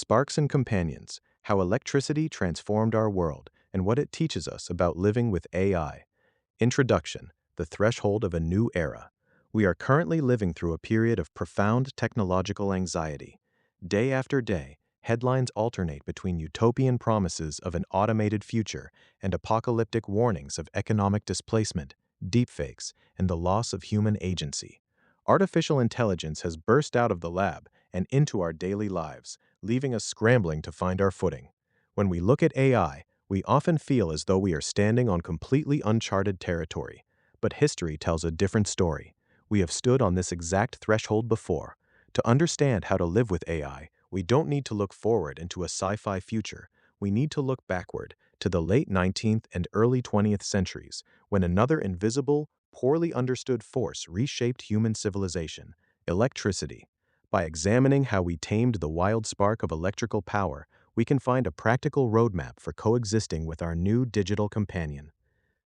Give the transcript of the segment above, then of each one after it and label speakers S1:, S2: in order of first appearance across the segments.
S1: Sparks and Companions: How Electricity Transformed Our World and What It Teaches Us About Living with AI. Introduction: The Threshold of a New Era. We are currently living through a period of profound technological anxiety. Day after day, headlines alternate between utopian promises of an automated future and apocalyptic warnings of economic displacement, deepfakes, and the loss of human agency. Artificial intelligence has burst out of the lab and into our daily lives, leaving us scrambling to find our footing. When we look at AI, we often feel as though we are standing on completely uncharted territory. But history tells a different story. We have stood on this exact threshold before. To understand how to live with AI, we don't need to look forward into a sci-fi future. We need to look backward to the late 19th and early 20th centuries, when another invisible, poorly understood force reshaped human civilization: electricity. By examining how we tamed the wild spark of electrical power, we can find a practical roadmap for coexisting with our new digital companion.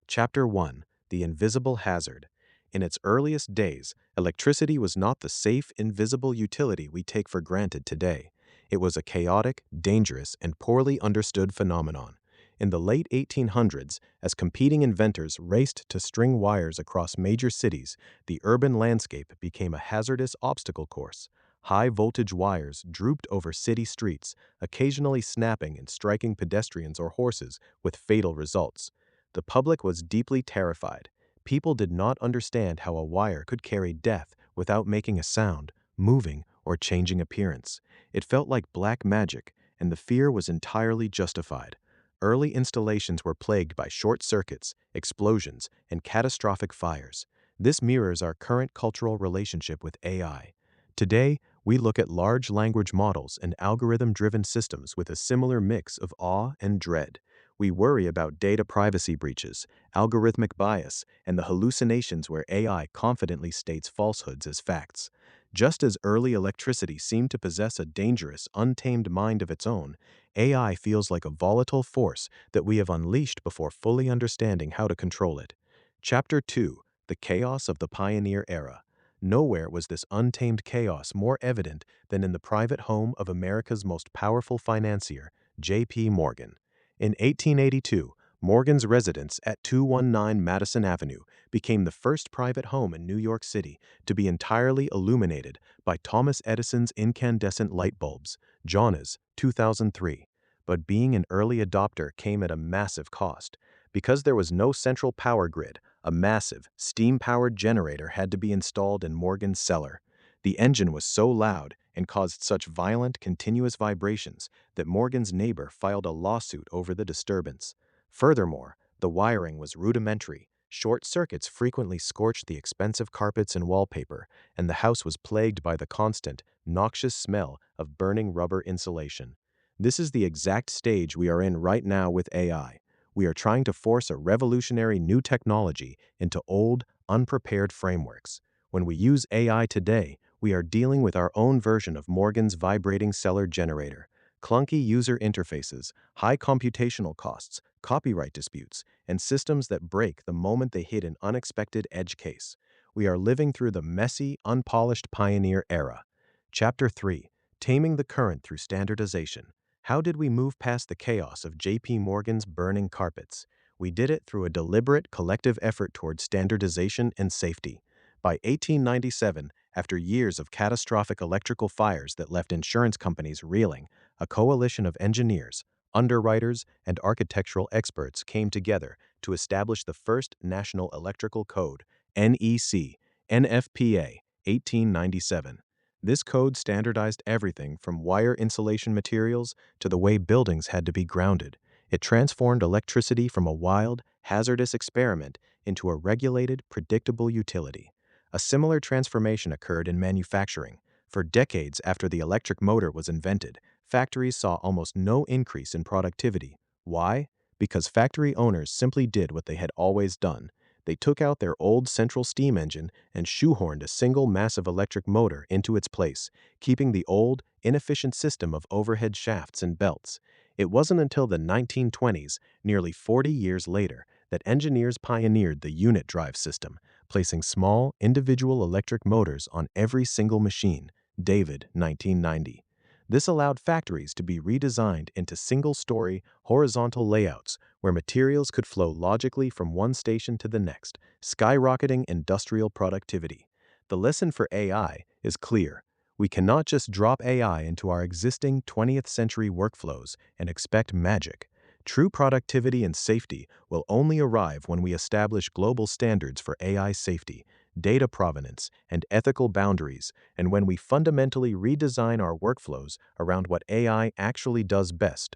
S1: Chapter 1: The Invisible Hazard. In its earliest days, electricity was not the safe, invisible utility we take for granted today. It was a chaotic, dangerous, and poorly understood phenomenon. In the late 1800s, as competing inventors raced to string wires across major cities, the urban landscape became a hazardous obstacle course. High-voltage wires drooped over city streets, occasionally snapping and striking pedestrians or horses with fatal results. The public was deeply terrified. People did not understand how a wire could carry death without making a sound, moving, or changing appearance. It felt like black magic, and the fear was entirely justified. Early installations were plagued by short circuits, explosions, and catastrophic fires. This mirrors our current cultural relationship with AI. Today, we look at large language models and algorithm-driven systems with a similar mix of awe and dread. We worry about data privacy breaches, algorithmic bias, and the hallucinations where AI confidently states falsehoods as facts. Just as early electricity seemed to possess a dangerous, untamed mind of its own, AI feels like a volatile force that we have unleashed before fully understanding how to control it. Chapter 2: The Chaos of the Pioneer Era. Nowhere was this untamed chaos more evident than in the private home of America's most powerful financier, J.P. Morgan. In 1882, Morgan's residence at 219 Madison Avenue became the first private home in New York City to be entirely illuminated by Thomas Edison's incandescent light bulbs, Jonas, 2003. But being an early adopter came at a massive cost. Because there was no central power grid, a massive, steam-powered generator had to be installed in Morgan's cellar. The engine was so loud and caused such violent, continuous vibrations that Morgan's neighbor filed a lawsuit over the disturbance. Furthermore, the wiring was rudimentary. Short circuits frequently scorched the expensive carpets and wallpaper, and the house was plagued by the constant, noxious smell of burning rubber insulation. This is the exact stage we are in right now with AI. We are trying to force a revolutionary new technology into old, unprepared frameworks. When we use AI today, we are dealing with our own version of Morgan's vibrating cellar generator. Clunky user interfaces, high computational costs, copyright disputes, and systems that break the moment they hit an unexpected edge case. We are living through the messy, unpolished pioneer era. Chapter 3: Taming the Current Through Standardization. How did we move past the chaos of J.P. Morgan's burning carpets? We did it through a deliberate collective effort toward standardization and safety. By 1897, after years of catastrophic electrical fires that left insurance companies reeling, a coalition of engineers, underwriters, and architectural experts came together to establish the first National Electrical Code, NEC, NFPA, 1897. This code standardized everything from wire insulation materials to the way buildings had to be grounded. It transformed electricity from a wild, hazardous experiment into a regulated, predictable utility. A similar transformation occurred in manufacturing. For decades after the electric motor was invented, factories saw almost no increase in productivity. Why? Because factory owners simply did what they had always done. They took out their old central steam engine and shoehorned a single massive electric motor into its place, keeping the old, inefficient system of overhead shafts and belts. It wasn't until the 1920s, nearly 40 years later, that engineers pioneered the unit drive system, placing small, individual electric motors on every single machine. David, 1990. This allowed factories to be redesigned into single-story, horizontal layouts where materials could flow logically from one station to the next, skyrocketing industrial productivity. The lesson for AI is clear. We cannot just drop AI into our existing 20th century workflows and expect magic. True productivity and safety will only arrive when we establish global standards for AI safety, data provenance, and ethical boundaries, and when we fundamentally redesign our workflows around what AI actually does best.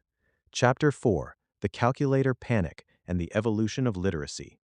S1: Chapter 4: The Calculator Panic and the Evolution of Literacy.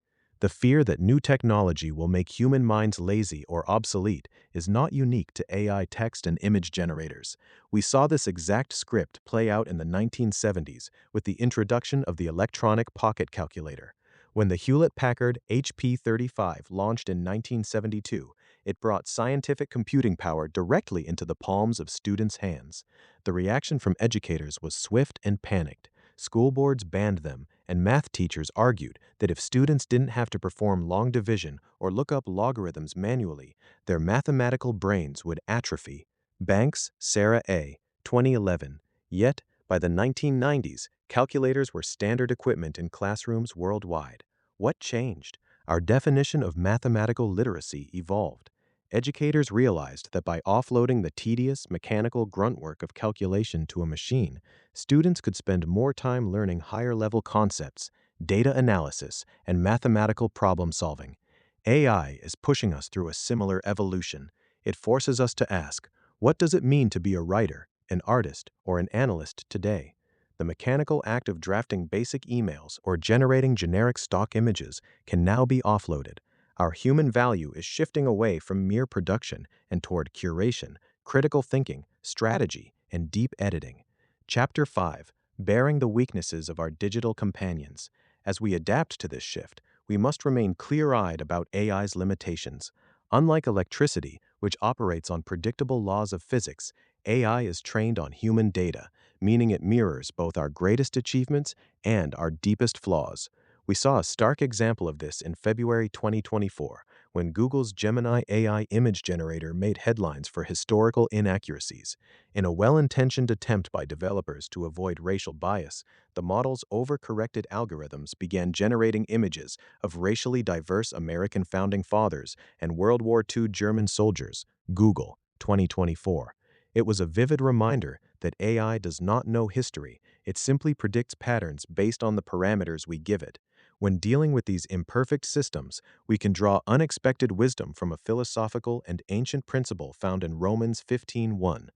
S1: The fear that new technology will make human minds lazy or obsolete is not unique to AI text and image generators. We saw this exact script play out in the 1970s with the introduction of the electronic pocket calculator. When the Hewlett-Packard HP-35 launched in 1972, it brought scientific computing power directly into the palms of students' hands. The reaction from educators was swift and panicked. School boards banned them, and math teachers argued that if students didn't have to perform long division or look up logarithms manually, their mathematical brains would atrophy. Banks, Sarah A., 2011. Yet, by the 1990s, calculators were standard equipment in classrooms worldwide. What changed? Our definition of mathematical literacy evolved. Educators realized that by offloading the tedious, mechanical grunt work of calculation to a machine, students could spend more time learning higher-level concepts, data analysis, and mathematical problem-solving. AI is pushing us through a similar evolution. It forces us to ask, what does it mean to be a writer, an artist, or an analyst today? The mechanical act of drafting basic emails or generating generic stock images can now be offloaded. Our human value is shifting away from mere production and toward curation, critical thinking, strategy, and deep editing. Chapter 5: Bearing the Weaknesses of Our Digital Companions. As we adapt to this shift, we must remain clear-eyed about AI's limitations. Unlike electricity, which operates on predictable laws of physics, AI is trained on human data, meaning it mirrors both our greatest achievements and our deepest flaws. We saw a stark example of this in February 2024, when Google's Gemini AI image generator made headlines for historical inaccuracies. In a well-intentioned attempt by developers to avoid racial bias, the model's overcorrected algorithms began generating images of racially diverse American founding fathers and World War II German soldiers. Google, 2024. It was a vivid reminder that AI does not know history, it simply predicts patterns based on the parameters we give it. When dealing with these imperfect systems, we can draw unexpected wisdom from a philosophical and ancient principle found in Romans 15:1.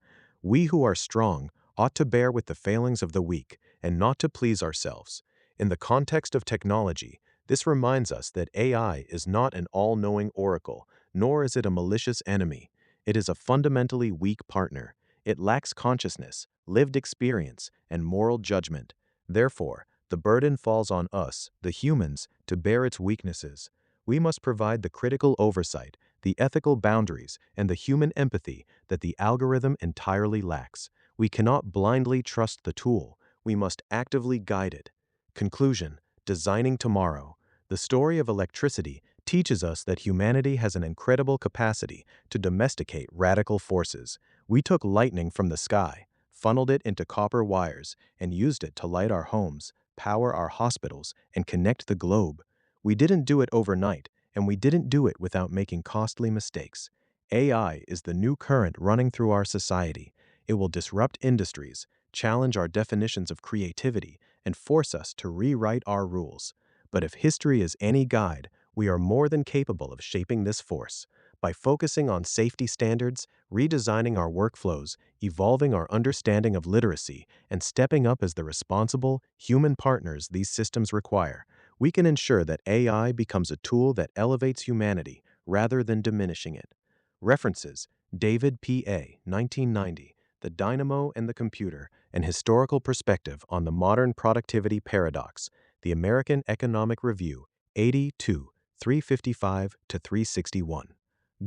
S1: We who are strong ought to bear with the failings of the weak and not to please ourselves. In the context of technology, this reminds us that AI is not an all-knowing oracle, nor is it a malicious enemy. It is a fundamentally weak partner. It lacks consciousness, lived experience, and moral judgment. Therefore, the burden falls on us, the humans, to bear its weaknesses. We must provide the critical oversight, the ethical boundaries, and the human empathy that the algorithm entirely lacks. We cannot blindly trust the tool. We must actively guide it. Conclusion: Designing Tomorrow. The story of electricity teaches us that humanity has an incredible capacity to domesticate radical forces. We took lightning from the sky, funneled it into copper wires, and used it to light our homes, power our hospitals, and connect the globe. We didn't do it overnight, and we didn't do it without making costly mistakes. AI is the new current running through our society. It will disrupt industries, challenge our definitions of creativity, and force us to rewrite our rules. But if history is any guide, we are more than capable of shaping this force. By focusing on safety standards, redesigning our workflows, evolving our understanding of literacy, and stepping up as the responsible, human partners these systems require, we can ensure that AI becomes a tool that elevates humanity rather than diminishing it. References: David P. A., 1990, The Dynamo and the Computer, An Historical Perspective on the Modern Productivity Paradox, The American Economic Review, 82, 355-361.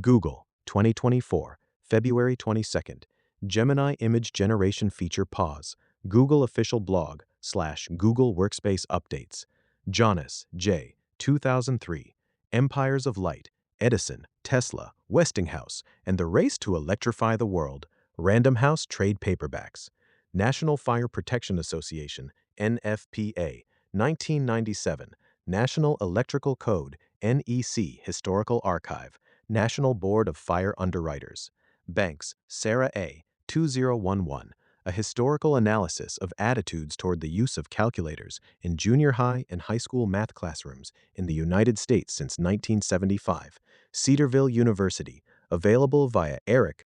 S1: Google, 2024, February 22nd. Gemini Image Generation Feature Pause. Google official blog/Google Workspace Updates. Jonas, J., 2003. Empires of Light, Edison, Tesla, Westinghouse, and the Race to Electrify the World. Random House Trade Paperbacks. National Fire Protection Association, NFPA, 1997. National Electrical Code, NEC Historical Archive. National Board of Fire Underwriters. Banks, Sarah A., 2011. A historical analysis of attitudes toward the use of calculators in junior high and high school math classrooms in the United States since 1975. Cedarville University. Available via Eric.